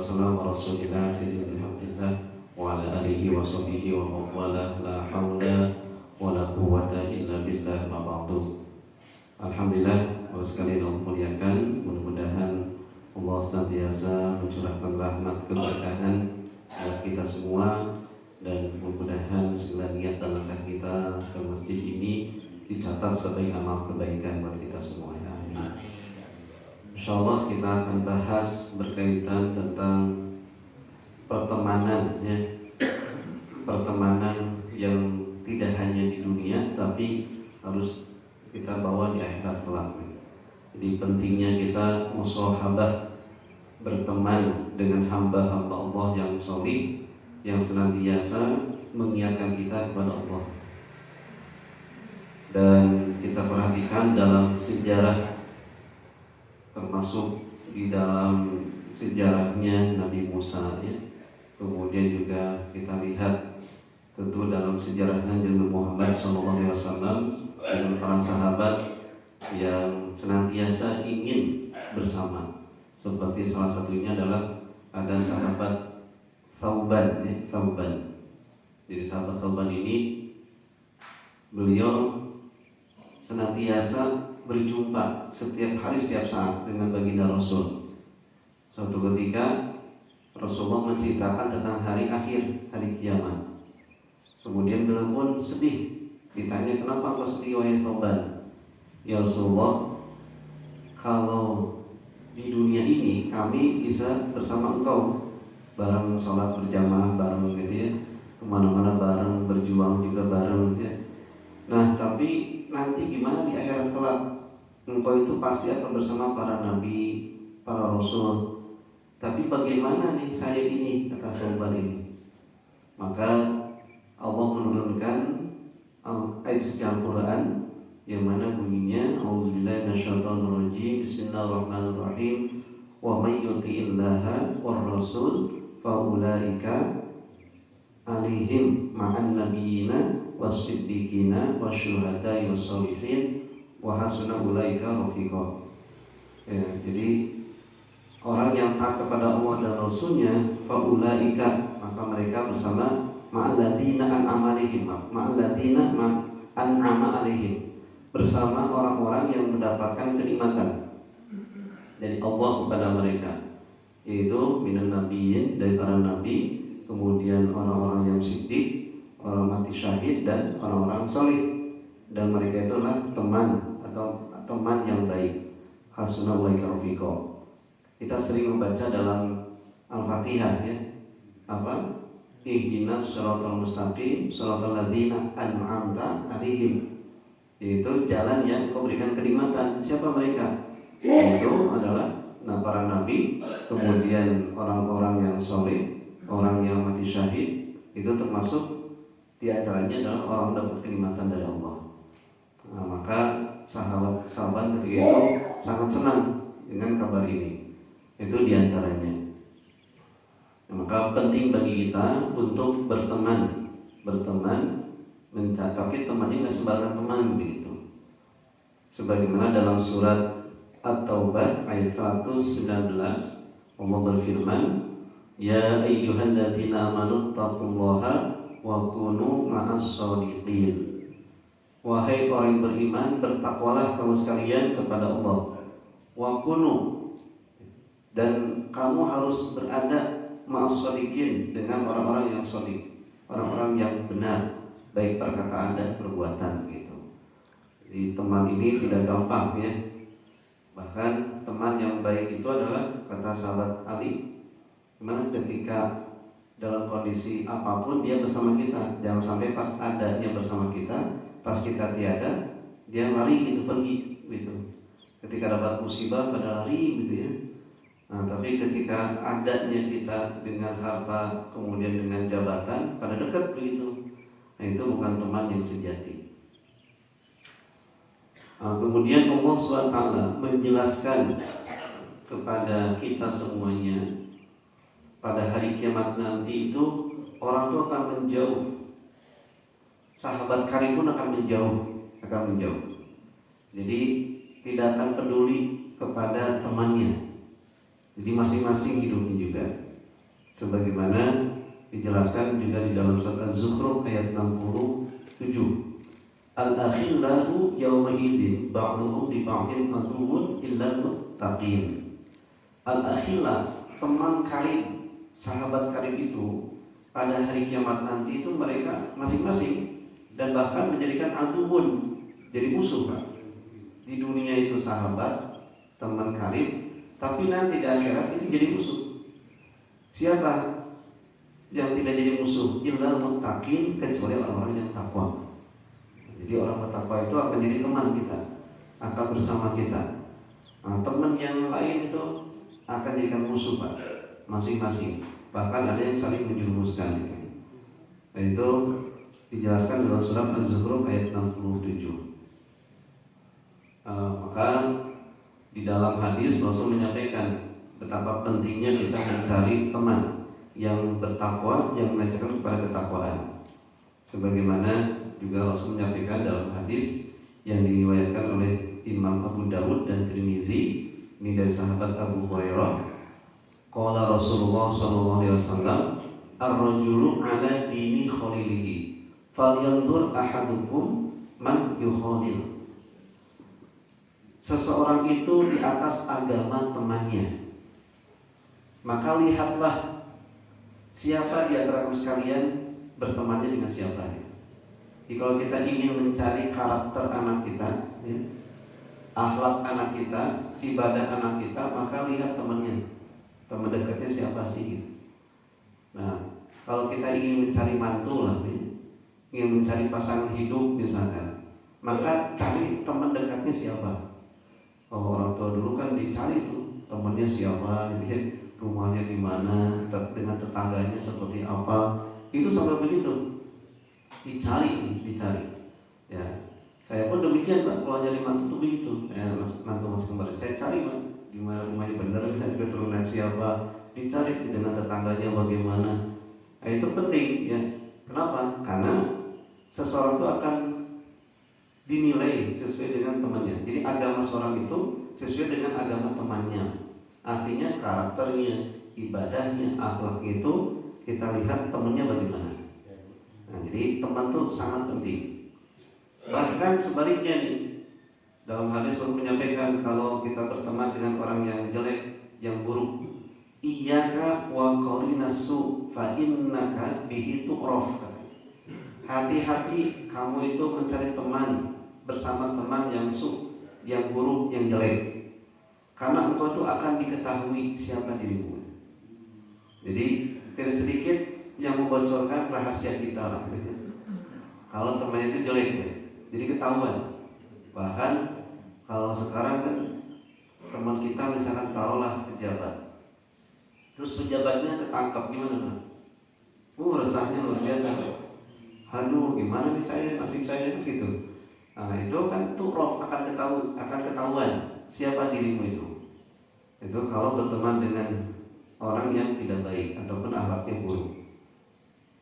wassalamu ala rasulillah sayyidina Muhammadillah wa ala alihi wa sahbihi wa mawala la hawla wa la quwwata illa billah ma ba'du. Alhamdulillah, Allah sekalian muliakan, mudah-mudahan Allah senantiasa mencurahkan rahmat keberkahan buat kita semua, dan mudah-mudahan segala niat dan langkah kita ke masjid ini dicatat sebagai amal kebaikan buat kita semua. Amin. Insyaallah kita akan bahas berkaitan tentang pertemanan, ya. Pertemanan yang tidak hanya di dunia tapi harus kita bawa di akhirat kelak. Jadi pentingnya kita musahabah, berteman dengan hamba-hamba Allah yang sholih, yang senantiasa mengingatkan kita kepada Allah. Dan kita perhatikan dalam sejarah, termasuk di dalam sejarahnya Nabi Musa, ya. Kemudian juga kita lihat tentu dalam sejarahnya Nabi Muhammad SAW dengan para sahabat yang senantiasa ingin bersama. Seperti salah satunya adalah ada sahabat Thauban, ya, Thauban. Jadi sahabat Thauban ini beliau senantiasa berjumpa setiap hari, setiap saat dengan baginda Rasul. Suatu ketika Rasulullah menceritakan tentang hari akhir, hari kiamat. Kemudian beliau pun sedih. Ditanya, kenapa kau sedih wahai Thauban? Ya Rasulullah, kalau di dunia ini kami bisa bersama engkau, bareng sholat berjamaah bareng gitu, ya, kemana-mana bareng, berjuang juga bareng, ya. Nah tapi nanti gimana di akhirat kelak? Engkau itu pasti akan bersama para nabi, para rasul. Tapi bagaimana nih saya ini, kata Thauban ini. Maka Allah menurunkan ayat suci Al-Quran yang mana bunyinya A'udzubillahi minasyaitonirrajim, Bismillahirrahmanirrahim, wa may yuti'illaha war rasul fa ulaika alaihim ma'an nabiyyina was-siddiqina wasyuhada'i was-sholihin wa hasuna ulaika rafiqa. Ya, jadi orang yang taat kepada Allah dan Rasulnya, fa ulaika, maka mereka bersama ma'alladzina an'ama alaihim, bersama orang-orang yang mendapatkan kenikmatan dari Allah kepada mereka, yaitu minan nabiyyin, dari para nabi, kemudian orang-orang yang siddiq, orang mati syahid, dan orang-orang salih. Dan mereka itulah teman atau teman yang baik. Hasuna ulaika rafiqa. Kita sering membaca dalam Al-Fatihah, ya, apa? Ihdinas shiratal mustaqim, shiratal ladzina an'amta 'alaihim. Yaitu jalan yang kau berikan kenikmatan. Siapa mereka? Itu adalah para nabi, kemudian orang-orang yang soleh, orang yang mati syahid. Itu termasuk diantaranya adalah orang dapat kenikmatan dari Allah. Nah, maka sahabat ketika itu sangat senang dengan kabar ini. Itu diantaranya. Nah, maka penting bagi kita untuk berteman, tapi temannya nggak sembarang teman begitu. Sebagaimana dalam surat At-Taubah ayat 119, Allah berfirman, Ya ayyuhalladzina amanu taqullaha wa kunu ma'as shodiqin. Wahai orang yang beriman, bertakwalah kamu sekalian kepada Allah. Wa kunu, dan kamu harus berada ma'as shodiqin, dengan orang-orang yang shodiq, orang-orang yang benar, baik perkataan dan perbuatan gitu. Jadi teman ini tidak gampang, ya. Bahkan teman yang baik itu adalah, kata sahabat Ali, dimana ketika dalam kondisi apapun dia bersama kita. Jangan sampai pas ada dia bersama kita, pas kita tiada dia lari gitu, pergi gitu. Ketika dapat musibah pada lari gitu, ya. Nah, tapi ketika adanya kita dengan harta, kemudian dengan jabatan, pada dekat begitu. Nah, itu bukan teman yang sejati. Nah, kemudian Allah SWT menjelaskan kepada kita semuanya, pada hari kiamat nanti itu orang itu akan menjauh, sahabat karib pun akan menjauh. Jadi tidak akan peduli kepada temannya. Jadi masing-masing hidupnya juga. sebagaimana dijelaskan juga di dalam surat Az-Zukhruf ayat 67. Al-akhillahu yawma idzin ba'duhum li ba'din aduwwun illa muttaqin. Al-akhillah, teman karib, sahabat karib itu pada hari kiamat nanti itu mereka masing-masing dan bahkan menjadikan aduwwun, jadi musuh, Pak. Di dunia itu sahabat, teman karib, tapi nanti di akhirat itu jadi musuh. Siapa yang tidak jadi musuh? Illa muttaqin, kecuali orang-orang yang takwa. Jadi orang bertakwa itu akan jadi teman kita, akan bersama kita. Nah, teman yang lain itu akan jadikan musuh, Pak, masing-masing. Bahkan ada yang saling menjerumuskan gitu. Nah, itu dijelaskan dalam surat Az-Zukhruf ayat 67. Maka di dalam hadis Rasul menyampaikan betapa pentingnya kita mencari teman yang bertakwa, yang mengajarkan kepada ketakwaan. Sebagaimana juga Rasul menyampaikan dalam hadis yang diriwayatkan oleh Imam Abu Dawud dan Tirmizi, ini dari sahabat Abu Hurairah. Qala Rasulullah sallallahu alaihi wasallam, ar-rajulu ala dini khalilihi, falyanzur ahadukum man yukhalil. Seseorang itu di atas agama temannya, maka lihatlah siapa di antara kamu sekalian bertemannya dengan siapa. Jadi kalau kita ingin mencari karakter anak kita, ya, akhlak anak kita, ibadah anak kita, maka lihat temannya, teman dekatnya siapa sih gitu. Nah, kalau kita ingin mencari mantu lah, ya, ingin mencari pasangan hidup misalkan, maka cari teman dekatnya siapa. Kalau orang tua dulu kan dicari tuh temannya siapa, gitu ya, rumahnya di mana, dengan tetangganya seperti apa, itu sampai begitu. Dicari. Ya, saya pun demikian, Pak. Kalau nyari mantu tuh begitu. Mantu mas kembali, saya cari, Pak, di mana rumahnya benar, keturunan siapa, dicari dengan tetangganya bagaimana. Nah, itu penting, ya. Kenapa? Karena seseorang itu akan dinilai sesuai dengan temannya. Jadi agama seorang itu sesuai dengan agama temannya. Artinya karakternya, ibadahnya, akhlaknya itu kita lihat temannya bagaimana. Nah, jadi teman itu sangat penting. Bahkan sebaliknya nih, dalam hadis Rasul menyampaikan kalau kita berteman dengan orang yang jelek, yang buruk, iyyaka wa qarinas su fa innaka bihi tu'raf. Hati-hati kamu itu mencari teman bersama teman yang yang buruk, yang jelek. Karena engkau itu akan diketahui siapa dirimu. Jadi tidak sedikit yang membocorkan rahasia kita lah. Kalau temannya itu jelek, jadi ketahuan. Bahkan kalau sekarang kan teman kita misalkan taruhlah pejabat, terus pejabatnya ketangkap, gimana, Pak? Resahnya luar biasa. Aduh, gimana nih saya, nasib saya gitu. Nah, itu kan tu'raf, akan ketahuan siapa dirimu itu. Itu kalau berteman dengan orang yang tidak baik ataupun akhlaknya buruk.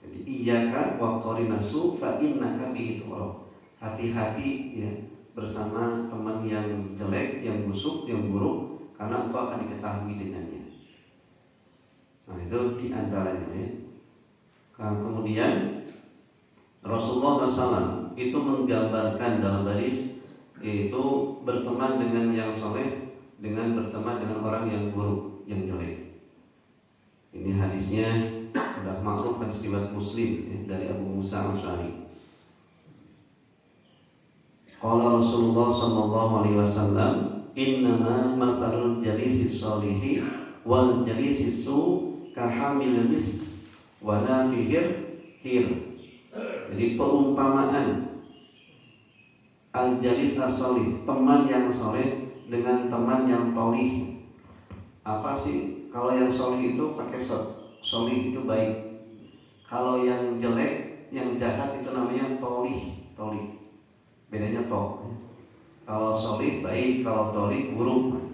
Jadi iyyaka wa qarinasu fa innaka bihi tu'raf. Hati-hati ya bersama teman yang jelek, yang busuk, yang buruk, karena engkau akan diketahui dengannya. Nah, itu diantaranya ya. Nah, kemudian Rasulullah SAW itu menggambarkan dalam hadis, yaitu berteman dengan yang soleh dengan berteman dengan orang yang buruk, yang jelek. Ini hadisnya sudah makruf, hadis riwayat Muslim ya, dari Abu Musa Al-Asy'ari. Qala Rasulullah sallallahu alaihi wasallam, innama masalul jalisis sholihi wal jalisis su kahamil misk wa nafihir kir. Jadi perumpamaan al-jalis as-solih, teman yang soleh dengan teman yang tolih. Apa sih? Kalau yang solih itu pakai solih itu baik. Kalau yang jelek, yang jahat itu namanya tolih. Bedanya toh. Kalau solih baik, kalau tolih buruk.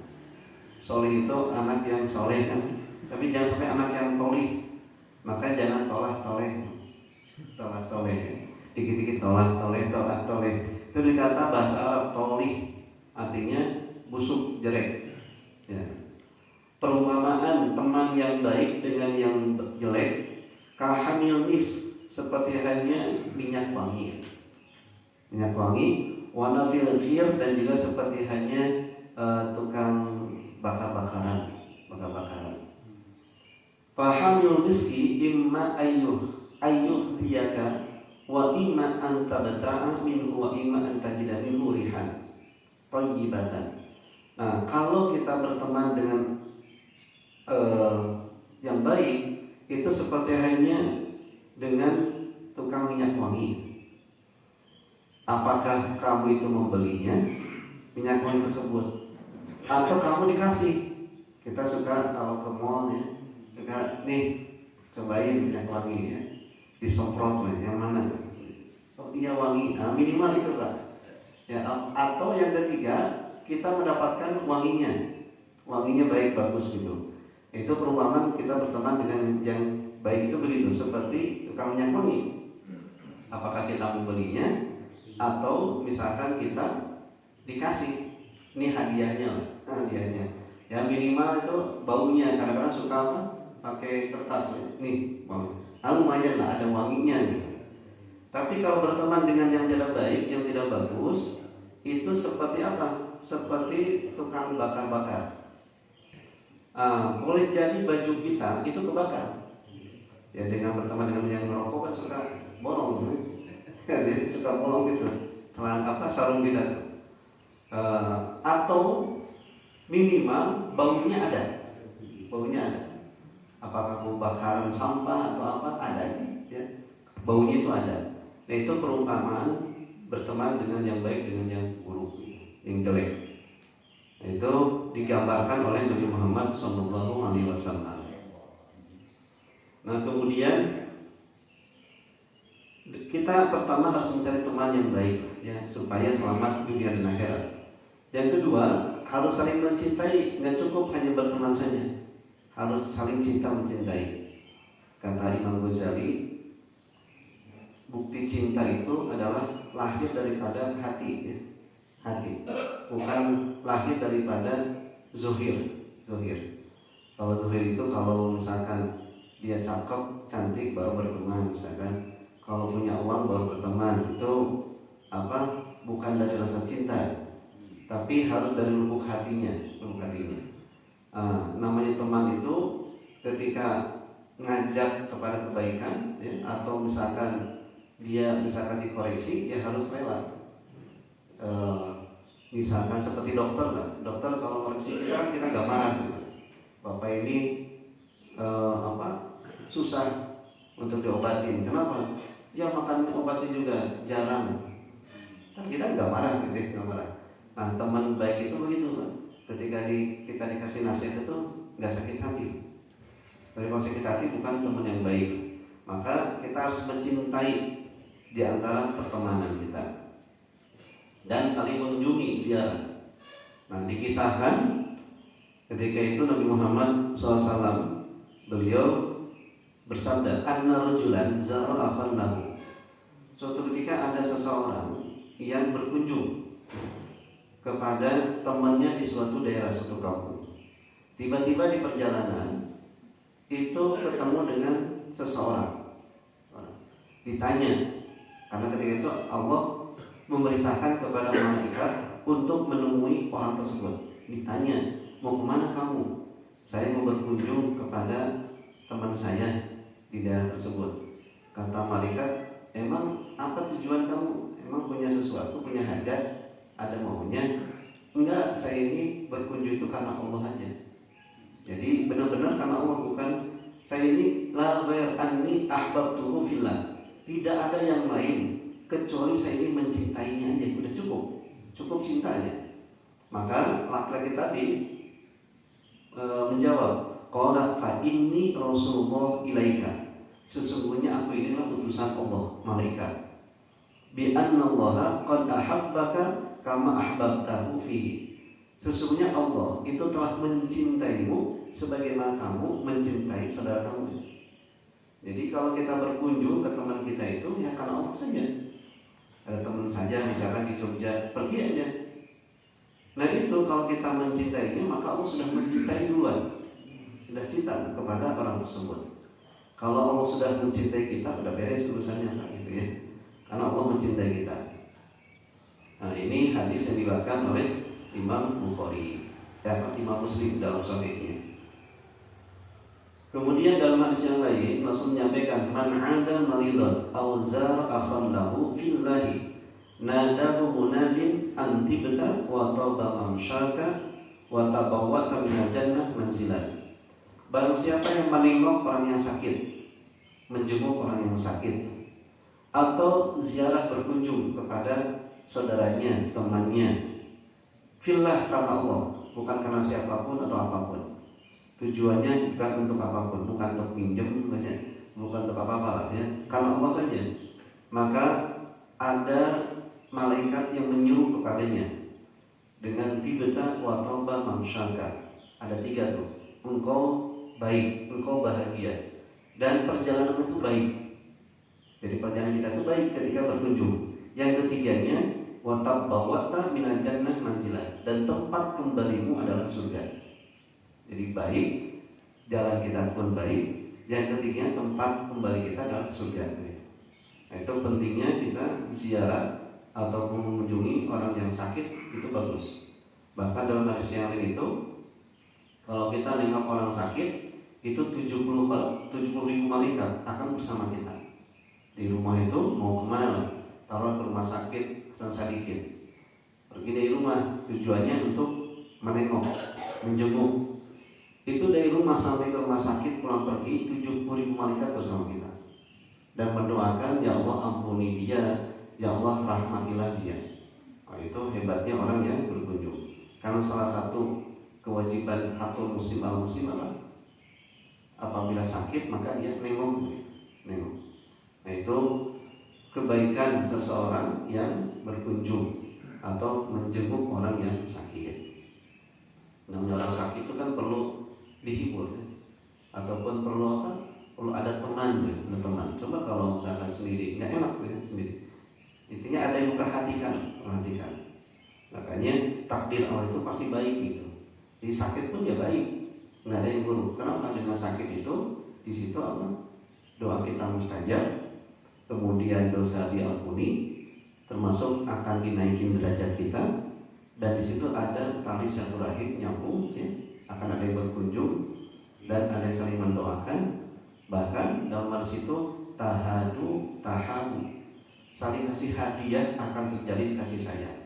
Solih itu anak yang soleh kan, tapi jangan sampai anak yang tolih. Maka jangan toleh. Dikit-dikit toleh. Itu dikata bahasa Arab tolih, artinya busuk, jelek. Ya. Perumpamaan teman yang baik dengan yang Kahamil misk, seperti halnya minyak wangi. Minyak wangi, wana fil khir, dan juga seperti halnya tukang bakar-bakaran. Fahamil miski imma ayyuh tiyaka wa imma an tabta'a minhu wa imma an tajida minhu rihan thayyibatan. Nah, kalau kita berteman dengan yang baik, itu seperti halnya dengan tukang minyak wangi. Apakah kamu itu membelinya, minyak wangi tersebut, atau kamu dikasih? Kita suka kalau ke mall ya, suka nih cobain minyak wangi ya, disemprot yang mana? Oh iya wangi, nah, minimal itu Pak. Ya, atau yang ketiga, kita mendapatkan wanginya baik bagus gitu. Itu perumpamaan kita berteman dengan yang baik itu begitu, seperti tukang minyak wangi. Apakah kita membelinya atau misalkan kita dikasih, ini hadiahnya lah, hadiahnya. Ya minimal itu baunya, kadang-kadang suka apa? Pakai kertas nih, bau. Nah, lumayan lah ada wanginya gitu. Tapi kalau berteman dengan yang tidak baik, yang tidak bagus, itu seperti apa? Seperti tukang bakar-bakar. Boleh jadi baju kita itu kebakar. Ya dengan berteman dengan yang merokok kan suka bolong, dia suka bolong gitu. Sarung kita. Atau minimal baunya ada. Apakah bakaran sampah atau apa, ada ya. Baunya itu ada. Nah itu perumpamaan berteman dengan yang baik dengan yang buruk, yang jelek. Nah, itu digambarkan oleh Nabi Muhammad SAW. Nah kemudian kita pertama harus mencari teman yang baik ya, supaya selamat dunia dan akhirat. Yang kedua, harus saling mencintai. Nggak cukup hanya berteman saja, harus saling cinta mencintai. Kata Imam Ghazali, bukti cinta itu adalah lahir daripada hati ya. Hati, bukan lahir daripada zuhir. Kalau zuhir itu kalau misalkan dia cakep, cantik baru berteman misalkan. Kalau punya uang baru berteman, itu bukan dari rasa cinta, tapi harus dari lubuk hatinya. Namanya teman itu ketika ngajak kepada kebaikan ya, atau misalkan dia dikoreksi, ya harus rela. Misalkan seperti dokter lah, dokter kalau koreksi kita nggak marah gitu. Bapak ini susah untuk diobatin, kenapa? Ya makan obatnya juga jarang, kan kita nggak marah gitu, nggak marah. Nah teman baik itu begitu Pak. Ketika kita dikasih nasihat itu nggak sakit hati. Kalau sakit hati bukan teman yang baik. Maka kita harus mencintai di antara pertemanan kita dan saling mengunjungi, ziarah. Nah dikisahkan ketika itu Nabi Muhammad SAW beliau bersabda, anna rajulan zara akhan lahu. Suatu ketika ada seseorang yang berkunjung kepada temannya di suatu daerah, suatu kampung. Tiba-tiba di perjalanan itu ketemu dengan seseorang. Ditanya, karena ketika itu Allah memerintahkan kepada malaikat untuk menemui orang tersebut. Ditanya, mau kemana kamu? Saya mau berkunjung kepada teman saya di daerah tersebut. Kata malaikat, emang apa tujuan kamu? Emang punya sesuatu, punya hajat, ada maunya? Enggak, saya ini berkunjung itu karena Allah aja. Jadi benar-benar karena Allah, bukan saya ini la ghair anni ahbabtuhu fillah. Tidak ada yang lain kecuali saya ini mencintainya aja, udah cukup cinta aja. Maka laki-laki tadi menjawab, qala fa inni rasulullah ilaika. Sesungguhnya aku inilah utusan Allah, malaikat. Bi anna Allah qad ahabbaka kama ahbabtahu fihi. Sesungguhnya Allah itu telah mencintaimu sebagaimana kamu mencintai saudara kamu. Jadi kalau kita berkunjung ke teman kita itu ya karena Allah saja. Ada teman saja misalkan di Jogja, pergi aja. Nah itu kalau kita mencintainya, maka Allah sudah mencintai duluan, sudah cinta kepada orang tersebut. Kalau Allah sudah mencintai kita, udah beres urusannya kan, gitu ya. Karena Allah mencintai kita. Nah, ini hadis yang diriwayatkan oleh Imam Bukhari, Imam Muslim dalam sahihnya. Kemudian dalam hadis yang lain Rasul menyampaikan, man 'ada maridan aw zara akhan lahu fillahi nadahu munadin antibta wa taba mamsyaka wa tabawwata minal jannah manzilan. Barang siapa yang menengok orang yang sakit, menjenguk orang yang sakit, atau ziarah berkunjung kepada saudaranya, temannya, fillah karena Allah, bukan karena siapapun atau apapun. Tujuannya bukan untuk apapun, bukan untuk pinjam, bukan untuk apa-apa lah ya, karena Allah saja. Maka ada malaikat yang menyuruh kepadanya dengan tibeta wa tauba mamsyaka. Ada 3 tuh. Engkau baik, engkau bahagia, dan perjalanan itu baik. Jadi perjalanan kita itu baik ketika berkunjung. Yang ketiganya, wa tabbawata minal jannah manzilah, dan tempat kembalimu adalah surga. Jadi baik, jalan kita pun baik. Yang ketiga, tempat kembali kita adalah surga. Nah, itu pentingnya kita ziarah atau mengunjungi orang yang sakit, itu bagus. Bahkan dalam hadis yang lain itu, kalau kita nengok orang sakit, itu 70.000 malaikat akan bersama kita di rumah itu. Mau kemana? Taruh ke rumah sakit sedikit, pergi dari rumah, tujuannya untuk menengok, menjenguk. Itu dari rumah sampai ke rumah sakit, pulang pergi, 70.000 malaikat bersama kita dan mendoakan, ya Allah ampuni dia, ya Allah rahmatilah dia. Nah, itu hebatnya orang yang berkunjung. Karena salah satu kewajiban hakul muslim al muslim apa? Apabila sakit maka dia nengok. Nah, itu kebaikan seseorang yang berkunjung atau menjenguk orang yang sakit. Namanya orang sakit itu kan perlu dihibur, ataupun perlu apa? Perlu ada teman, ada teman. Coba kalau misalkan sendiri, nggak enak ya sendiri. Intinya ada yang perhatikan. Makanya takdir Allah itu pasti baik gitu. Di sakit pun ya baik, nggak ada yang buruk. Kenapa? Dengan sakit itu di situ apa? Doa kita mustajab, kemudian dosa diampuni, termasuk akan dinaikin derajat kita, dan di situ ada tali silaturahim nyambung, ya. Akan ada yang berkunjung dan ada yang saling mendoakan. Bahkan dalam hadis itu tahabu, saling kasih hadiah akan terjadi kasih sayang.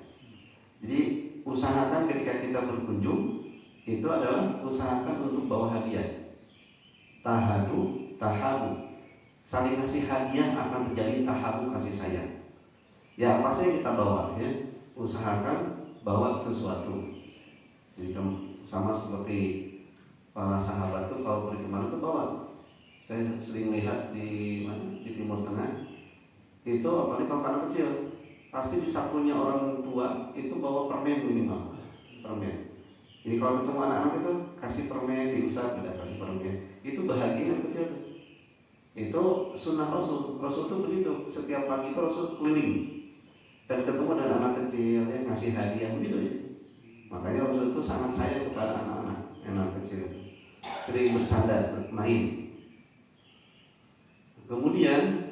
Jadi usahakan ketika kita berkunjung itu adalah usahakan untuk bawa hadiah. Tahabu, saling kasih hadiah akan terjadi tahabu, kasih sayang. Ya apa sih yang kita bawa ya? Usahakan bawa sesuatu. Jadi sama seperti para sahabat tuh kalau pergi kemana tuh bawa. Saya sering lihat di Timur Tengah itu, apalagi kalau anak kecil, pasti di sakunya orang tua itu bawa permen minimal, permen. Jadi kalau ketemu anak-anak itu kasih permen, diusap, tidak kasih permen, itu bahagia yang kecil. Itu sunnah Rasul itu begitu. Setiap pagi itu Rasul keliling dan ketemu dengan anak kecil, ya, ngasih hadiah begitu ya. Makanya Rasul itu sangat sayang kepada anak kecil, sering bercanda, bermain. Kemudian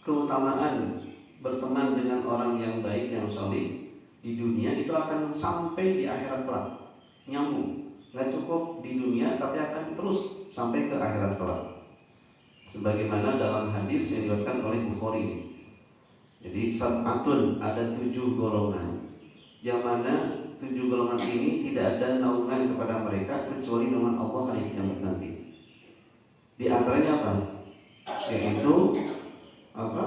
keutamaan berteman dengan orang yang baik, yang soleh di dunia itu akan sampai di akhirat kelak, nyambung. Nggak cukup di dunia, tapi akan terus sampai ke akhirat kelak. Sebagaimana dalam hadis yang diriwayatkan oleh Bukhari ini. Jadi sab'atun, ada 7 golongan, yang mana 7 golongan ini tidak ada naungan kepada mereka kecuali naungan Allah hari kiamat nanti. Di antaranya apa? Yaitu apa?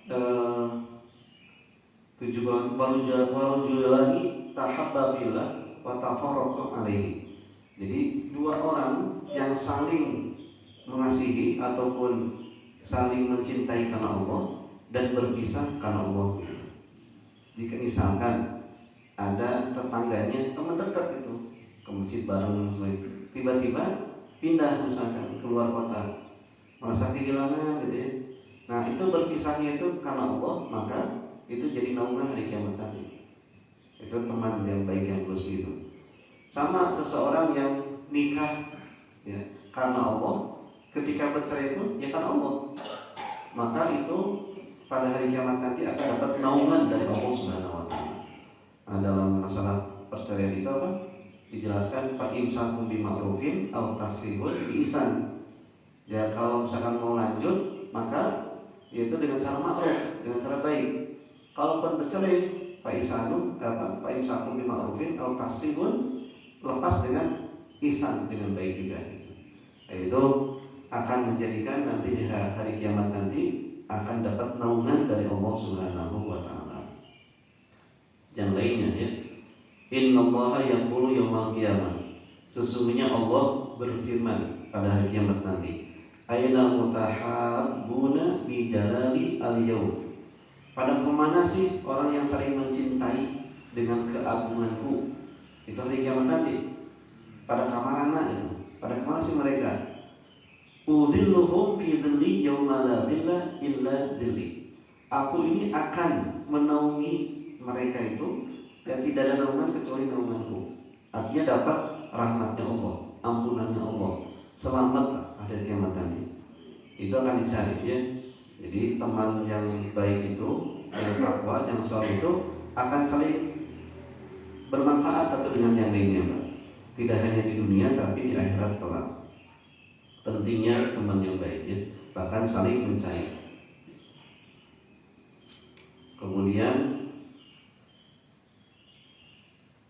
7 golongan warujulani tahabba fillah wa tafarraqa alaihi. Jadi 2 orang yang saling mengasihi ataupun saling mencintai karena Allah dan berpisah karena Allah. Jika misalkan ada tetangganya, teman dekat itu, ke masjid bareng, tiba-tiba pindah misalkan keluar kota, merasa kehilangan gitu ya. Nah itu berpisahnya itu karena Allah, maka itu jadi naungan hari kiamat nanti. Itu teman yang baik yang tulus itu. Sama seseorang yang nikah ya, karena Allah ketika bercerai pun ya kan Allah. Maka itu pada hari kiamat nanti akan dapat naungan dari Allah Subhanahu wa taala. Nah, dalam masalah perceraian itu apa? Dijelaskan fa imsakun bima'rufin aw tasrihun biihsan. Ya kalau misalkan mau lanjut maka yaitu dengan cara ma'ruf, dengan cara baik. Kalaupun bercerai fa imsakun bima'rufin aw tasrihun, lepas dengan ihsan, dengan baik juga. Itu akan menjadikan nanti di hari kiamat nanti akan dapat naungan dari Allah Subhanahu wa taala. Yang lainnya ya. Innallaha yaqulu yaumal qiyamah. Sesungguhnya Allah berfirman pada hari kiamat nanti. Aina mutahabbuna bi jalali al-yaum. Pada kemana sih orang yang saling mencintai dengan keagunganku? Itu hari kiamat nanti. Pada kamana itu. Pada kemana sih mereka? Uzilluhum fi dhilli yauma la dhilla illa dhilli. Aku ini akan menaungi mereka itu dan tidak ada naungan kecuali naunganku. Artinya dapat rahmatnya Allah, ampunannya Allah, selamat pada kiamat nanti. Itu akan dicari ya. Jadi teman yang baik itu, yang takwa, yang saleh itu akan saling bermanfaat satu dengan yang lainnya, Pak. Tidak hanya di dunia tapi di akhirat kelak. Pentingnya teman yang baik ya, bahkan saling mencari. Kemudian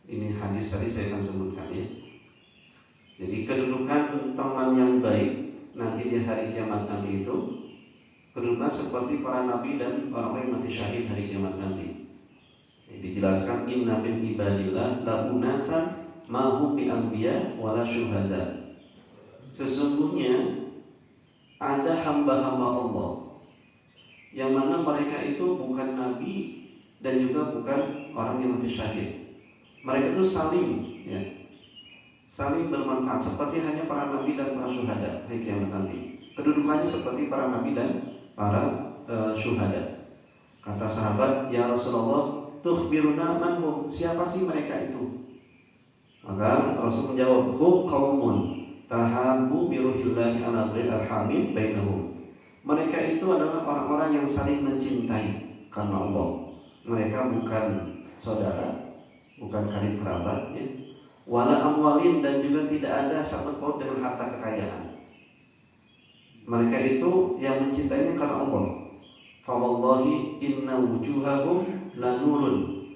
ini hadis tadi saya akan sebutkan ya. Jadi kedudukan teman yang baik nanti di hari kiamat nanti itu kedudukan seperti para nabi dan orang-orang yang mati syahid hari kiamat nanti. Dijelaskan inna min ibadillah la unasan ma hum bi anbiya wala syuhada. Sesungguhnya ada hamba-hamba Allah yang mana mereka itu bukan nabi dan juga bukan orang yang mati syahid. Mereka itu saling bermanfaat seperti hanya para nabi dan para syuhada hari kiamat nanti. Kedudukannya seperti para nabi dan para syuhada. Kata sahabat, ya Rasulullah, tukhbiruna man hum? Siapa sih mereka itu? Maka Rasul menjawab, hum qaumun tahabbu bi ruhillahi ala ghairi arhamin bainahum. Mereka itu adalah orang-orang yang saling mencintai karena Allah. Mereka bukan saudara, bukan karib kerabat ya. Wala amwalin, dan juga tidak ada sangkut paut dengan harta kekayaan. Mereka itu yang mencintainya karena Allah. Fa wallahi inna wujuhahum la nurun.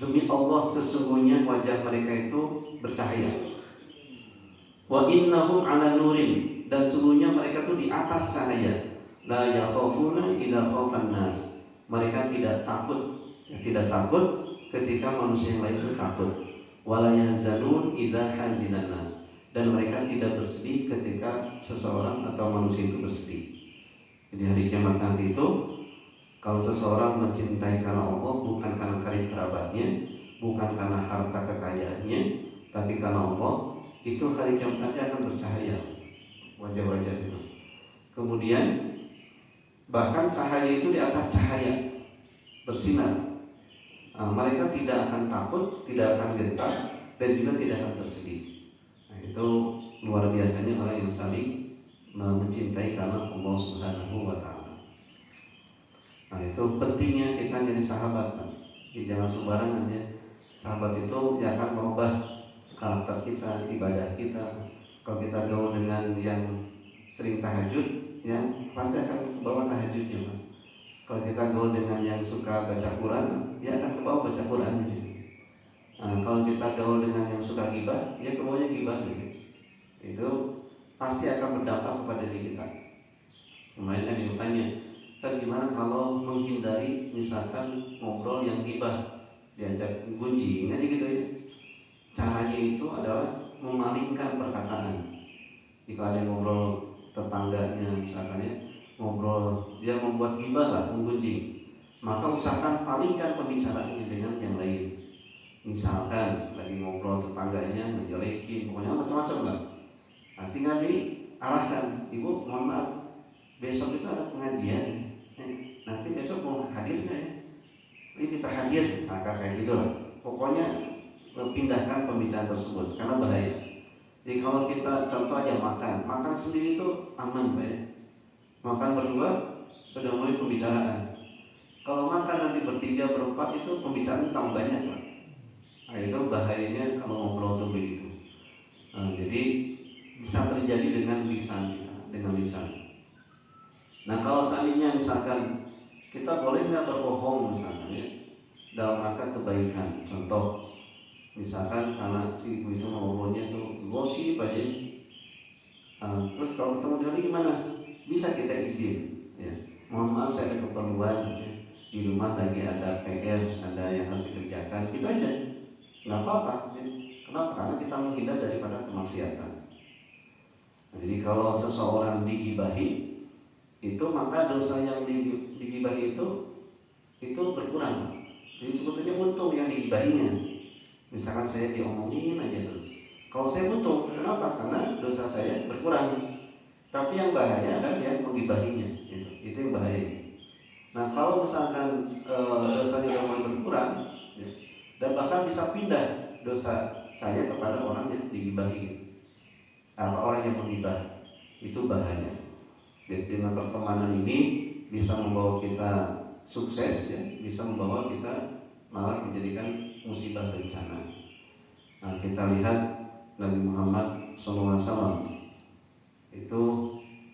Demi Allah sesungguhnya wajah mereka itu bercahaya. Wa innahum ala nurin, dan sesungguhnya mereka itu di atas cahaya. La yakhafuna illa khaufan nas. Mereka tidak takut ketika manusia yang lain itu takut. Wala yahzanun idza hazinan nas, dan mereka tidak bersedih ketika seseorang atau manusia itu bersedih. Jadi hari kiamat nanti itu kalau seseorang mencintai karena Allah, bukan karena karib kerabatnya, bukan karena harta kekayaannya, tapi karena Allah, itu hari kiamat nanti akan bercahaya wajah-wajah itu. Kemudian bahkan cahaya itu di atas cahaya bersinar. Mereka tidak akan takut, tidak akan gentar, dan juga tidak akan bersedih. Nah, itu luar biasanya orang yang saling mencintai karena Allah Subhanahu wa taala. Nah, itu pentingnya kita jadi sahabat, kan? Jangan sembarangan ya. Sahabat itu yang akan merubah karakter kita, ibadah kita. Kalau kita gaul dengan yang sering tahajud, ya pasti akan bawa tahajudnya, Pak. Kalau kita gaul dengan yang suka baca Quran, dia akan kebawa baca Quran. Nah, kalau kita gaul dengan yang suka gibah, dia kebawanya gibah. Itu pasti akan berdampak kepada diri kita. Kemarin kan ditanya, Ustaz gimana kalau menghindari misalkan ngobrol yang gibah, diajak gunjing, kan gitu ya. Caranya itu adalah memalingkan perkataan. Jika ada yang ngobrol tetangganya misalkan ya, ngobrol dia membuat gibah lah, menggunjing, maka usahakan palingkan pembicaraannya dengan yang lain. Misalkan lagi ngobrol tetangganya ngejelekin, pokoknya macam-macam lah. Nah, tinggal diarahkan, ibu mohon maaf, besok itu ada pengajian, nanti besok mau hadir nggak ya? Ini kita hadir, misalkan kayak gitu lah. Pokoknya pindahkan pembicaraan tersebut karena bahaya. Jadi kalau kita contoh aja makan sendiri itu aman Pak ya. Makan berdua sudah mulai pembicaraan. Kalau makan nanti bertiga berempat itu pembicaraan tambah banyak Pak. Nah itu bahayanya kalau ngobrol tuh begitu. Jadi bisa terjadi dengan lisan kita, dengan lisan. Nah kalau seandainya misalkan kita boleh nggak berbohong misalkan ya dalam rangka kebaikan. Contoh misalkan karena si ibu itu ngobrolnya tuh gosip aja. Terus kalau ketemu dia gimana? Bisa kita izin ya. Mohon maaf saya ada keperluan ya. Di rumah lagi ada PR, ada yang harus dikerjakan, gitu aja, nggak apa-apa. Kenapa? Karena kita menghindar daripada kemaksiatan. Nah, jadi kalau seseorang digibahi, itu maka dosa yang digibahi itu berkurang. Jadi sebetulnya untung yang digibahinya. Misalkan saya diomongin aja terus. Kalau saya untung, kenapa? Karena dosa saya berkurang. Tapi yang bahaya adalah yang menggibahinya, itu yang bahaya. Nah kalau misalkan dosanya sudah mulai berkurang ya, dan bahkan bisa pindah dosa saya kepada orang yang digibahi, orang yang menggibah, itu bahaya. Jadi dengan pertemanan ini bisa membawa kita sukses ya, bisa membawa kita malah menjadikan musibah bencana. Nah kita lihat Nabi Muhammad SAW itu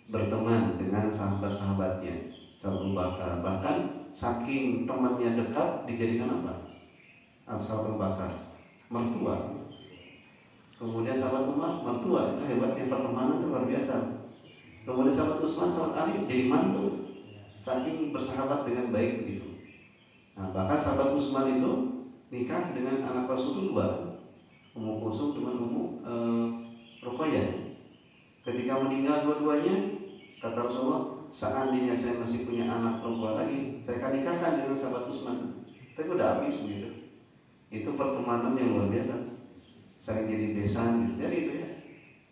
berteman dengan sahabat-sahabatnya, Abu Bakar, bahkan saking temannya dekat dijadikan apa? Abu Bakar mertua. Kemudian sahabat Umar mertua, itu hebatnya pertemanan itu luar biasa. Kemudian sahabat Utsman, sahabat Ali jadi mantu, saking bersahabat dengan baik begitu. Nah bahkan sahabat Utsman itu nikah dengan anak Rasulullah, Ummu Kulsum dengan Ummu Ruqayyah. Ketika meninggal dua-duanya, kata Rasulullah, seandainya saya masih punya anak perempuan lagi, saya akan nikahkan dengan sahabat Utsman. Tapi udah habis begitu. Itu pertemanan yang luar biasa. Sering jadi besan, jadi itu ya.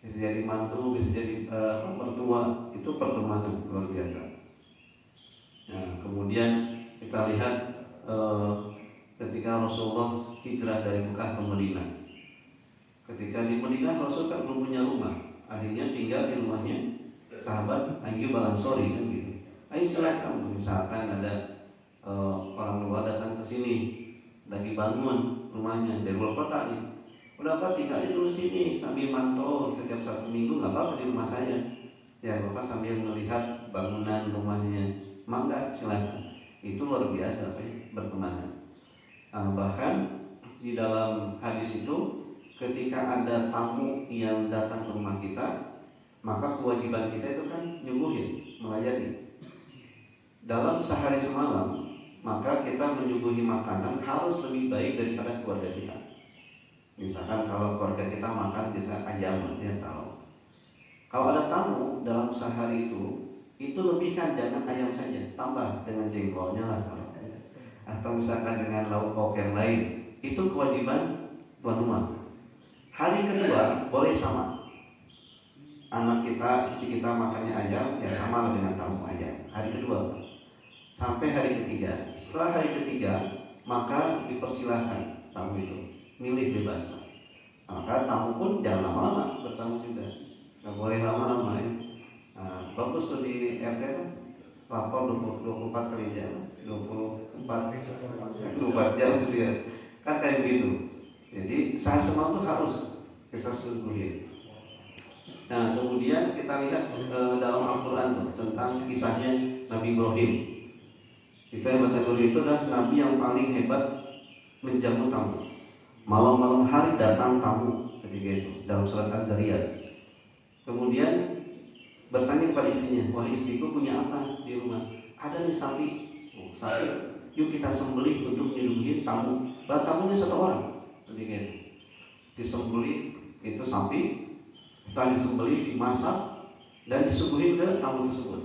Bisa jadi mantu, bisa jadi mertua. Itu pertemanan luar biasa. Nah, kemudian kita lihat ketika Rasulullah hijrah dari Mekah ke Madinah. Ketika di Madinah Rasul kan belum punya rumah, akhirnya tinggal di rumahnya sahabat Ayyub al-Ansori kan gitu. Ayo silakan, misalkan ada orang luar datang ke sini, lagi bangun rumahnya dari luar kota nih. Udah Pak tinggal dulu sini sambil mantau setiap satu minggu, nggak apa-apa di rumah saya. Ya Bapak sambil melihat bangunan rumahnya, mangga silakan. Itu luar biasa Pak ya, bertemanan. Bahkan di dalam hadis itu ketika ada tamu yang datang ke rumah kita, maka kewajiban kita itu kan nyuguhin, melayani. Dalam sehari semalam, maka kita menyuguhi makanan harus lebih baik daripada keluarga kita. Misalkan kalau keluarga kita makan bisa ayam, ya tahu. Kalau ada tamu dalam sehari itu lebihkan, jangan ayam saja, tambah dengan jengkolnya lah kalau. Atau misalkan dengan lauk pauk yang lain. Itu kewajiban tuan rumah. Hari kedua boleh sama. Anak kita, istri kita makannya ayam, ya sama dengan tamu ayam. Hari kedua sampai hari ketiga. Setelah hari ketiga, maka dipersilahkan tamu itu milih bebas. Maka tamu pun jangan lama-lama bertamu juga, nggak boleh lama-lama ya. Bagus tuh di RT kan, lapor 24 kali jam, 24 jam gitu ya. Kan kayak begitu. Jadi sehari semalam itu harus kita suguhin. Nah kemudian kita lihat dalam Al-Quran tuh, tentang kisahnya Nabi Ibrahim. Kita Nabi Ibrahim itu adalah Nabi yang paling hebat menjamu tamu. Malam-malam hari datang tamu ketika itu dalam surat Az-Zariyat. Kemudian bertanya kepada istrinya, wah istriku punya apa di rumah? Ada nih sapi. Sapi, yuk kita sembelih untuk menyuguhin tamu. Bahkan tamunya satu orang ketika itu. Disembelih itu sapi. Setelah disembelih, dimasak dan disuguhin ke tamu tersebut.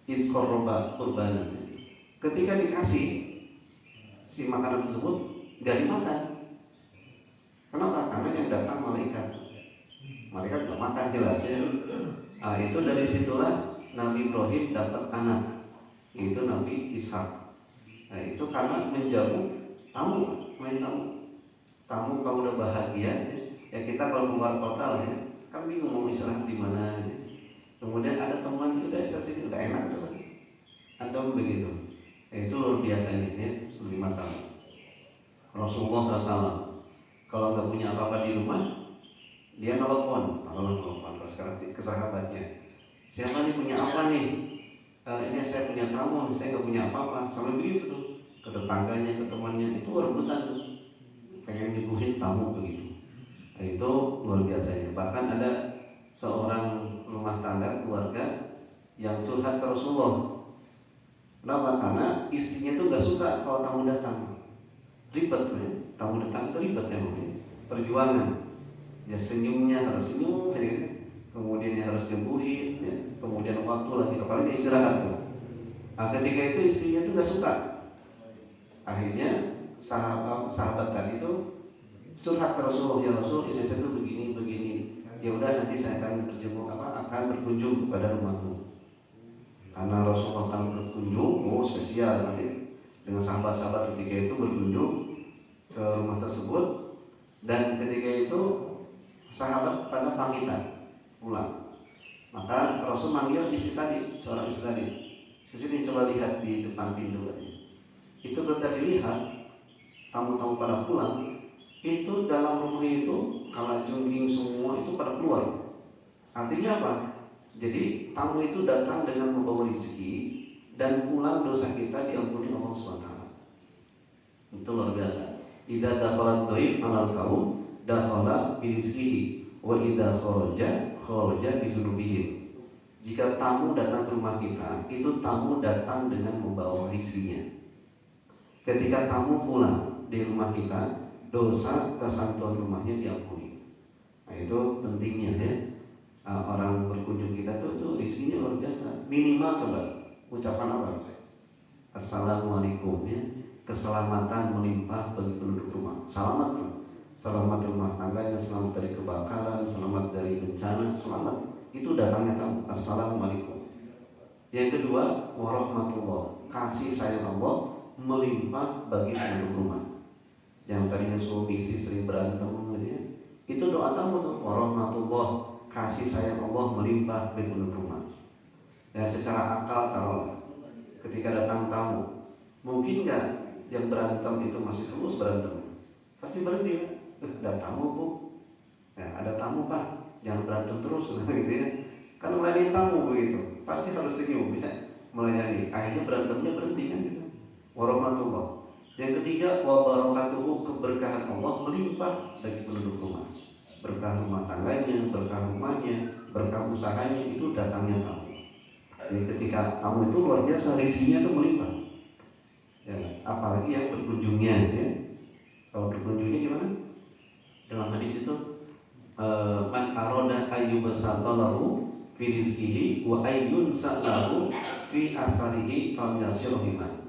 Izqorroba kurbanan. Ketika dikasih si makanan tersebut, gak dimakan. Kenapa? Karena yang datang malaikat. Malaikat gak makan jelas ya. Nah, itu dari situlah Nabi Ibrahim dapat anak, yaitu Nabi Ishak. Nah, itu karena menjamu tamu, main tamu. Tamu kalau udah bahagia, ya kita kalau keluar kota lah ya. kan bingung mau istirahat di mana. Kemudian ada teman udah istirahat sini udah enak tuh kan, ada begitu. Itu luar biasa ini ya, 5 tahun. Rasulullah SAW kalau nggak punya apa-apa di rumah, dia nelfon, kalau sekarang ke sahabatnya, siapa nih punya apa nih? Ini saya punya tamu, saya nggak punya apa-apa, sampai begitu tuh ke tetangganya, ke temannya, itu rebutan tuh, pengen nyuguhin tamu begitu. Nah, itu luar biasanya. Bahkan ada seorang rumah tangga keluarga yang curhat ke Rasulullah. Kenapa? Karena istrinya tuh nggak suka kalau tamu datang, ribet ya. Tamu datang itu ribet ya mungkin, perjuangan. Ya senyumnya harus senyum, ya. Kemudian harus nyembuhin, ya. Kemudian waktu lagi, apalagi istirahat tuh. Nah, ketika itu istrinya tuh nggak suka. Akhirnya sahabat tadi itu curhat ke Rasulullah, ya Rasul, istri saya tuh begini. Ya udah nanti saya akan berkunjung kepada rumahmu. Karena Rasulullah akan berkunjung, spesial nanti dengan sahabat-sahabat ketika itu berkunjung ke rumah tersebut, dan ketika itu sahabat pada pamitan pulang. Maka Rasul manggil seorang istri tadi. Kesini coba lihat di depan pintu tadi. Itu ketika dilihat tamu-tamu pada pulang, itu dalam rumah itu kalajengking semua itu pada keluar. Artinya apa? Jadi tamu itu datang dengan membawa rezeki dan pulang dosa kita diampuni Allah SWT. Itu luar biasa. Iza dakhala dhaif 'alal qaum dakhala bi rizqihi wa iza kharaja bi dzunubihim. Jika tamu datang ke rumah kita, itu tamu datang dengan membawa rezekinya. Ketika tamu pulang di rumah kita, dosa kesantuan rumahnya diampuni. Nah, itu pentingnya ya. Orang berkunjung kita tuh rezekinya luar biasa. Minimal coba ucapan apa? Assalamualaikum ya. Keselamatan melimpah bagi penduduk rumah. Selamat rumah tangganya, selamat dari kebakaran, selamat dari bencana, selamat. Itu datangnya tamu. Assalamualaikum. Yang kedua, warahmatullah. Kasih sayang Allah melimpah bagi penduduk rumah. Yang tadinya suami istri sering berantem gitu ya. Itu doa tamu tuh, warahmatullah, kasih sayang Allah melimpah bagi penduduk rumah. Ya secara akal taruhlah, ketika datang tamu, mungkin nggak yang berantem itu masih terus berantem? Pasti berhenti kan? Ada tamu bu, ya, ada tamu pak, jangan berantem terus gitu ya. Kan melayani tamu begitu, pasti harus senyum ya, melayani. Akhirnya berantemnya berhenti kan gitu. Warahmatullah. Yang ketiga, wabarakatuhu, keberkahan Allah melimpah bagi penduduk rumah. Berkah rumah tangganya, berkah rumahnya, berkah usahanya, itu datangnya tamu. Jadi ketika tamu itu luar biasa, rezekinya itu melimpah. Ya, apalagi yang berkunjungnya ya. Kalau berkunjungnya gimana? Dalam hadis itu man aroda ayyubasata lahu fi rizqihi wa ayyun sa'lahu fi asarihi falyasirhiman.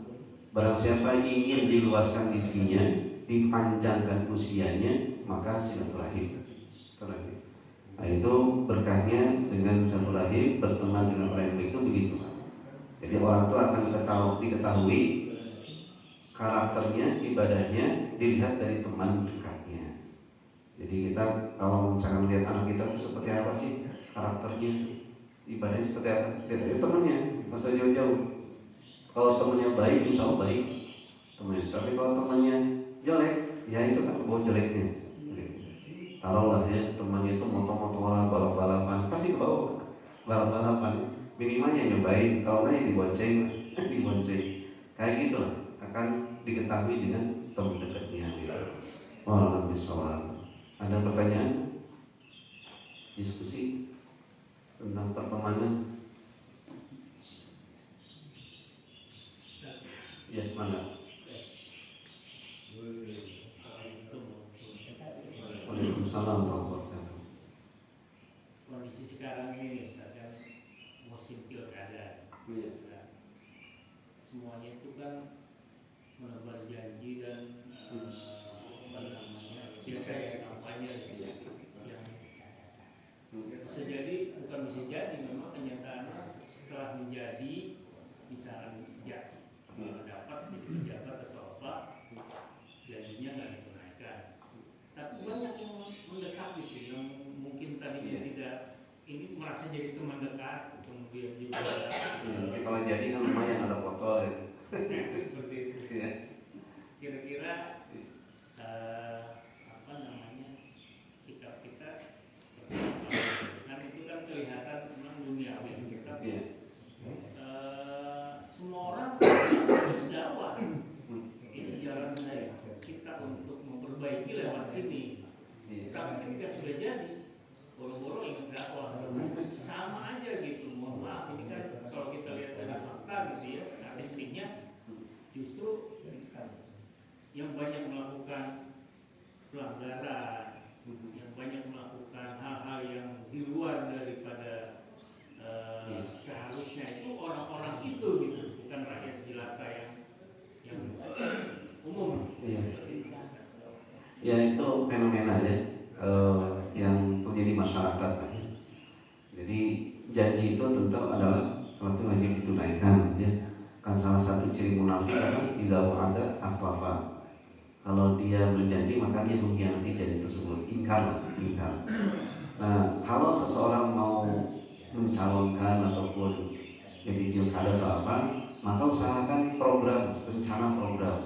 Barang siapa ingin diluaskan rezekinya, dipanjangkan usianya, maka silaturahim. Nah, itu berkahnya dengan silaturahim, berteman dengan orang yang baik itu begitu. Jadi orang itu akan diketahui karakternya, ibadahnya dilihat dari teman dekatnya. Jadi kita kalau misalkan melihat anak kita itu seperti apa sih karakternya, ibadahnya seperti apa, lihat aja temannya, nggak usah jauh-jauh. Kalau temannya baik, insya Allah baik temannya. Tapi kalau temannya jelek, ya itu kan bawa jeleknya. Taruhlah ya, temannya itu motor-motoran, balap-balapan, pasti ke bawah balap-balapan. Minimalnya nyobain, kalau nggak ya dibonceng, dibonceng. Kayak gitulah akan diketahui dengan teman dekatnya. Wallahu a'lam. Ada pertanyaan? Diskusi tentang pertemanan? Ya, mana? Waalaikumsalam warahmatullahi wabarakatuh. Kondisi sekarang ini sedang musim pilkada. Iya. Semuanya itu kan menebar janji dan biasanya kampanye yang bisa jadi bukan bisa jadi, memang kenyataannya setelah menjadi misalnya dapat jadi pejabat atau apa, janjinya nggak ditunaikan. Tapi banyak yang mendekat gitu, yang mungkin tadi tidak terpaksa jadi teman dekat, kemudian juga Nanti kalau jadi kan lumayan ada foto ya. seperti itu. Iya. Kira-kira apa namanya sikap kita seperti apa? Kan itu kan kelihatan memang duniawi, tapi Iya. semua orang ini dakwah. Ini jalan saya kita untuk memperbaiki lewat sini. Iya. Tapi ketika sudah jadi, boro-boro ingat dakwah, sama aja gitu. Mohon maaf, ini kan kalau kita lihat dari fakta gitu ya, statistiknya justru yang banyak melakukan pelanggaran, yang banyak melakukan hal-hal yang di luar daripada seharusnya itu orang-orang itu gitu, bukan rakyat jelata yang umum. Iya. Ya itu fenomena ya yang terjadi masyarakat. Jadi janji itu tentu adalah salah satu wajib ditunaikan ya. Kan salah satu ciri munafik adalah iza wa'ada akhlafa. Kalau dia berjanji maka dia mengkhianati janji tersebut, ingkar. Nah, kalau seseorang mau mencalonkan ataupun jadi pilkada atau apa, maka usahakan rencana program.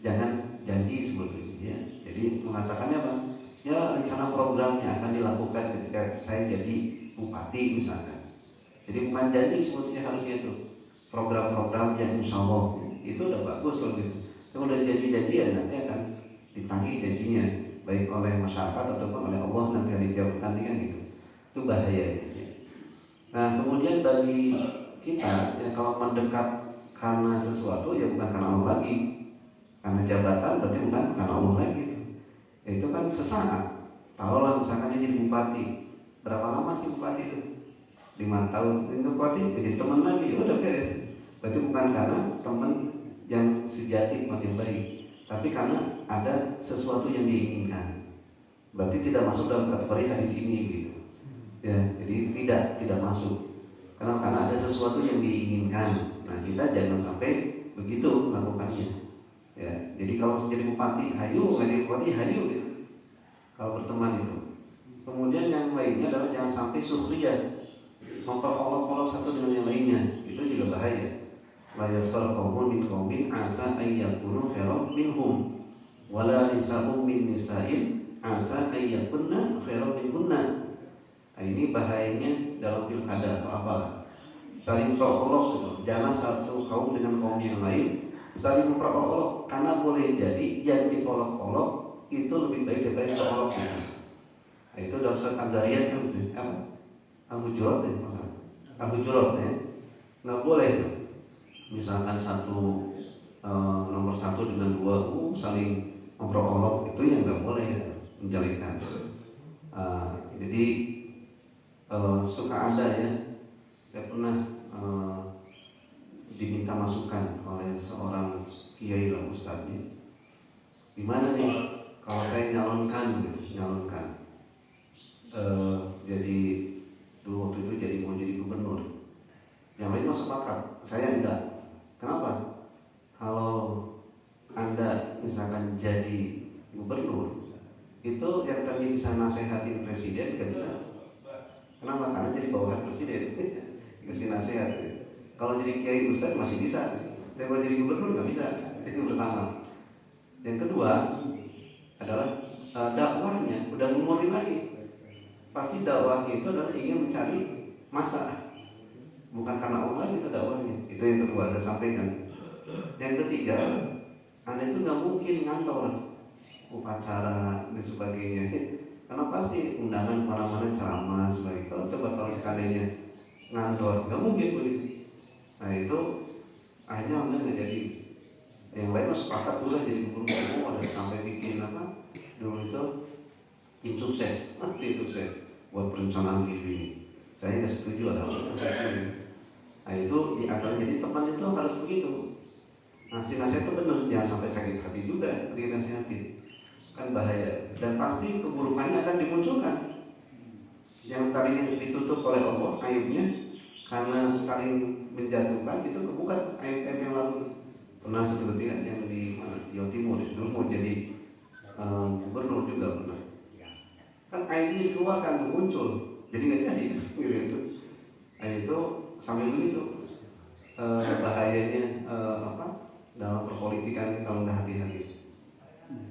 Jangan janji sebetulnya ya. Jadi mengatakannya apa? Ya rencana programnya akan dilakukan ketika saya jadi bupati misalkan. Jadi bukan janji sebetulnya harusnya itu. Program-program yang insya Allah itu udah bagus kalau gitu. Kalau udah janji-janji ya nanti akan ditagih janjinya baik oleh masyarakat ataupun oleh Allah nanti hari kiamat nanti kan gitu. Itu bahaya. Ya. Nah kemudian bagi kita ya kalau mendekat karena sesuatu ya bukan karena Allah lagi, karena jabatan berarti bukan karena Allah lagi gitu. Ya, itu kan sesaat. Taruhlah misalkan dia jadi bupati, berapa lama sih bupati itu? 5 tahun jadi bupati, jadi teman lagi, udah beres. Berarti bukan karena teman yang sejati makin baik, tapi karena ada sesuatu yang diinginkan. Berarti tidak masuk dalam kategori hadis ini gitu. Ya, jadi tidak masuk. Karena ada sesuatu yang diinginkan. Nah, kita jangan sampai begitu melakukannya. Ya, jadi kalau jadi bupati, hayu, nggak jadi bupati, hayu gitu. Kalau berteman itu. Kemudian yang lainnya adalah jangan sampai sukhriyah, memperolok-olok satu dengan yang lainnya. Itu juga bahaya. La yasal qaumun min qaumin asa ay yakunu khairan minhum wala nisa'un min nisa'in asa ay yakunna khairan minhunna. Nah, ini bahayanya dalam pilkada atau apa? Saling memperolok gitu. Jangan satu kaum dengan kaum yang lain saling memperolok, karena boleh jadi yang diolok-olok itu lebih baik daripada yang diolok gitu. Nah, itu dalam surat Az-Zariyat kan apa? Al-Hujurat ya, masalah. Al-Hujurat ya. Nggak boleh tuh. Misalkan nomor 1 dengan 2 saling memperolok, itu yang nggak boleh ya, menjalinkan. Jadi suka ada ya, saya pernah diminta masukan oleh seorang kiai lah ustadznya, gimana nih kalau saya nyalonkan jadi dulu waktu itu jadi mau jadi gubernur, yang lain masuk akal, saya enggak. Kenapa? Kalau Anda misalkan jadi gubernur, itu yang tadi bisa nasehatin presiden nggak bisa. Kenapa? Karena jadi bawahan presiden, dikasih nasihat. Kalau jadi kiai ustadz masih bisa, tapi kalau jadi gubernur nggak bisa. Itu pertama. Yang kedua adalah dakwahnya udah ngumurin lagi. Pasti dakwahnya itu adalah ingin mencari masa, bukan karena Allah lagi itu dakwahnya. Itu yang kedua saya sampaikan. Yang ketiga, Anda itu nggak mungkin ngantor upacara dan sebagainya, karena pasti undangan mana-mana ceramah sebagainya. Kalau seandainya ngantor, nggak mungkin begitu. Nah itu akhirnya Anda nggak jadi. Yang lain sepakat dulu jadi gubernur, ada sampai bikin apa dulu itu tim sukses, buat perencanaan ini. Saya nggak setuju ada saya. Nah itu akan jadi teman itu harus begitu. Nasihat itu benar, jangan sampai sakit hati juga dinasihati, kan bahaya. Dan pasti keburukannya akan dimunculkan. Yang tadinya ditutup oleh Allah aibnya, karena saling menjatuhkan, itu kebuka aib-aib yang lalu. Pernah seperti yang di Jawa Timur, dulu mau jadi gubernur juga pernah. Kan aibnya dikeluarkan, muncul, jadi nggak jadi gitu. Nah itu sambil begitu bahayanya dalam perpolitikan kalau nggak hati-hati.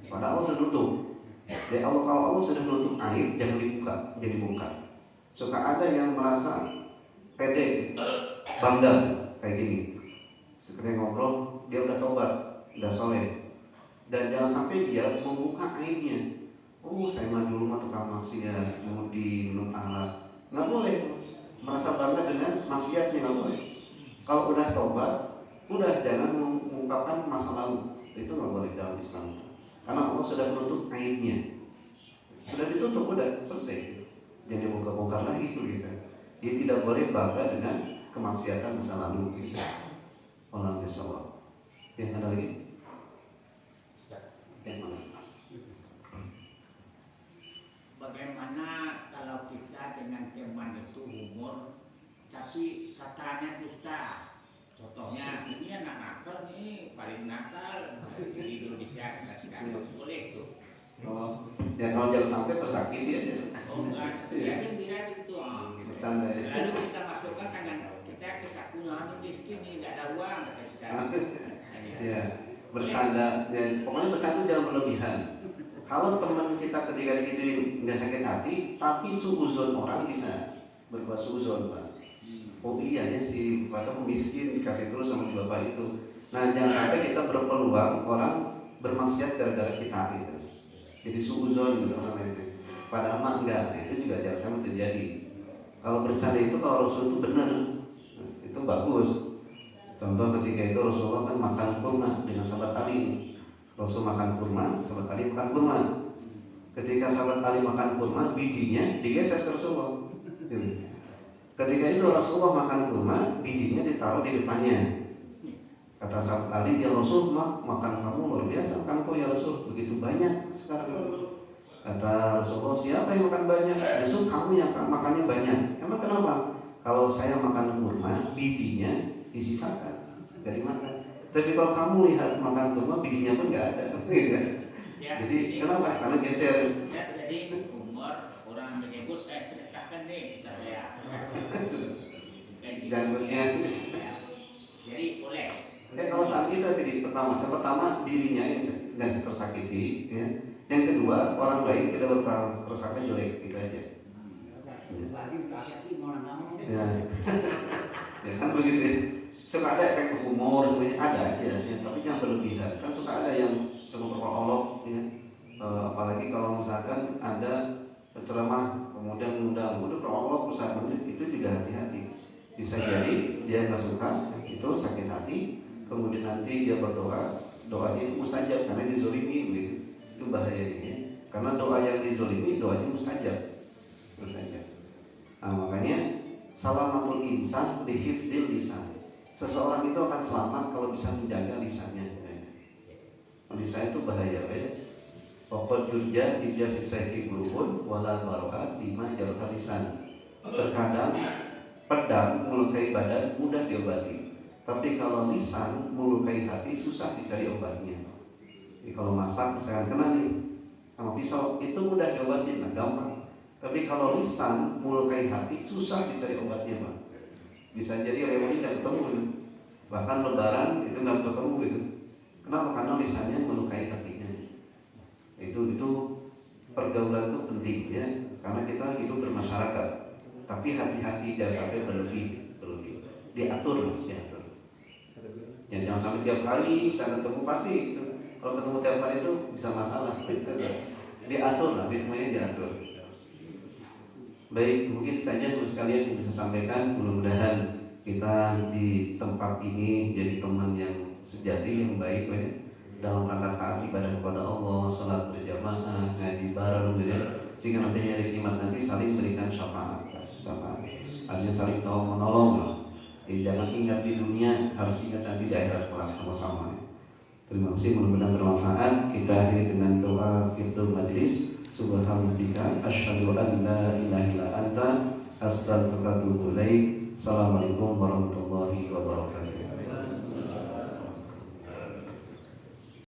Padahal Allah sudah nutup. Jadi kalau Allah sudah menutup aib, jangan dibuka, jadi bongkar. Suka ada yang merasa pede, bangga kayak gini. Sekedar ngobrol, dia udah tobat, udah soleh, dan jangan sampai dia membuka aibnya. Oh, saya mah dulu mah tukang maksiat, judi, minum arak. Nggak boleh. Merasa bangga dengan maksiatnya nggak boleh. Kalau udah tobat, udah jangan mengungkapkan masa lalu. Itu nggak boleh dalam Islam. Karena Allah sudah menutup aibnya. Sudah ditutup, udah selesai. Jadi bongkar-bongkar lagi itu gitu. Dia tidak boleh bangga dengan kemaksiatan masa lalu gitu. Allah bisawab. Ya, ada lagi? Bagaimana kalau kita dengan teman itu humor, tapi katanya dusta? Contohnya, ini anak nakal nih, paling nakal di Indonesia, kita boleh tuh. Oh, ya kalau jangan sampai tersakiti aja. Oh enggak, dia kan bilang itu. Bercanda ya. Lalu kita masukkan tangan kita ke sakunya miskin nih, nggak ada uang kata kita. Ya, bercanda. Ya, pokoknya bercanda jangan berlebihan. Kalau teman kita ketika itu nggak sakit hati, tapi suuzon orang bisa berbuat suuzon, Pak. Oh iya ya si bapak miskin dikasih terus sama si bapak itu. Nah jangan sampai kita berpeluang orang bermaksiat gara-gara kita gitu. Jadi suuzon gitu orang itu. Padahal mah enggak, itu juga jangan sampai terjadi. Kalau bercanda itu kalau Rasul itu benar, itu bagus. Contoh ketika itu Rasulullah kan makan kurma dengan sahabat Ali. Rasul makan kurma, sahabat Ali makan kurma. Ketika sahabat Ali makan kurma, bijinya digeser ke Rasulullah. Ketika itu Rasulullah makan kurma, bijinya ditaruh di depannya. Kata sahabat Ali, ya Rasul, makan kamu luar biasa, makan kok ya Rasul, begitu banyak sekarang. Kata Rasulullah, siapa yang makan banyak? Justru kamu yang makannya banyak. Emang kenapa? Kalau saya makan kurma, bijinya disisakan dari makan. Tapi kalau kamu lihat makan kurma, bijinya pun nggak ada. Ya, jadi kenapa? Karena geser. Jadi umur orang menyebut sedekahkan nih kita saya. Jangannya. Jadi boleh. Kalau saat itu tadi yang pertama dirinya yang nggak tersakiti, ya. Yang kedua orang lain tidak berprasangka jelek, gitu aja. Ya, ya kan begitu. Suka ada efek humor sebenarnya ada aja, ya. Tapi jangan berlebihan. Kan suka ada yang semua berolok, ya. Apalagi kalau misalkan ada ceramah kemudian mudah berolok usahanya itu juga hati-hati. Bisa jadi dia nggak suka, itu sakit hati. Kemudian nanti dia berdoa, doanya itu mustajab karena dizolimi gitu. Itu bahayanya ya. Karena doa yang dizolimi doanya mustajab. Nah, makanya salamatul insan bihifdil lisan. Seseorang itu akan selamat kalau bisa menjaga lisannya. Lisan itu bahaya ya. Pokok durja tidak disayki burukun wala baro'at bima jarha lisan. Terkadang pedang melukai badan mudah diobati. Tapi kalau lisan melukai hati susah dicari obatnya. Jadi kalau masak misalkan kena nih sama pisau itu mudah diobatin, nah, gampang. Tapi kalau lisan melukai hati susah dicari obatnya, Pak. Bisa jadi reuni nggak ketemu gitu. Bahkan lebaran itu nggak ketemu gitu. Kenapa? Karena lisannya melukai hatinya. Itu pergaulan itu penting ya, karena kita hidup bermasyarakat. Tapi hati-hati jangan sampai berlebih. Diatur. Ya, jangan sampai tiap hari bisa ketemu pasti. Kalau ketemu tiap hari itu bisa masalah. Diatur lah, ritmenya diatur. Baik, mungkin saja untuk sekalian yang bisa sampaikan. Mudah-mudahan kita di tempat ini jadi teman yang sejati, yang baik ya. Dalam rangka taat ibadah kepada Allah, salat berjamaah, ngaji bareng ya. Sehingga nanti hari kiamat nanti saling berikan syafaat. Artinya saling tolong menolong lah. Jadi jangan ingat di dunia, harus ingat nanti di akhirat kelak sama-sama. Terima kasih, mudah-mudahan bermanfaat. Kita akhiri dengan doa fituh majlis. Subhanallah, asyhadu an la ilaha illa anta, astaghfiruka wa atubu ilaik. Assalamualaikum warahmatullahi wabarakatuh.